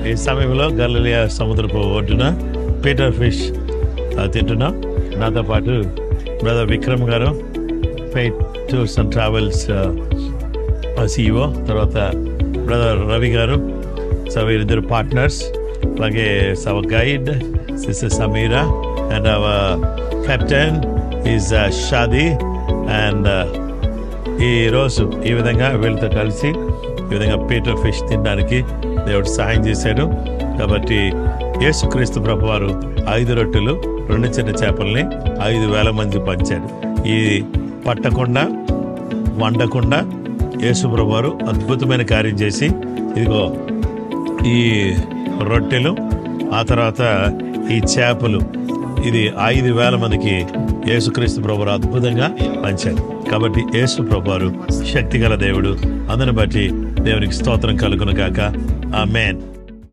ఈ సమయంలో గలిలయ సముద్రపు ఒడ్డున పీటర్ ఫిష్ తింటున్నాం. నాతో పాటు బ్రదర్ విక్రమ్ గారు, faith tours and travels CEO, తర్వాత బ్రదర్ రవి గారు. సో వీరిద్దరు పార్ట్నర్స్. అలాగే hour guide sister Sameera and hour captain is Shaadi. And ఈరోజు ఈ విధంగా వీళ్ళతో కలిసి ఈ విధంగా పీటర్ ఫిష్ తినడానికి దేవుడు సహాయం చేశాడు. కాబట్టి యేసుక్రీస్తు ప్రభువారు 5 రొట్టెలు 2 చిన్న చేపల్ని 5,000 మంది పంచాడు. ఈ పట్టకుండా వండకుండా యేసు ప్రభువారు అద్భుతమైన కార్యం చేసి, ఇదిగో ఈ రొట్టెలు, ఆ తర్వాత ఈ చేపలు, ఇది 5,000 మందికి యేసుక్రీస్తు ప్రభువారు అద్భుతంగా పంచాడు. కాబట్టి యేసు ప్రభువారు శక్తిగల దేవుడు. అందుని బట్టి దేవునికి స్తోత్రం కలుగును గాక. ఆమేన్.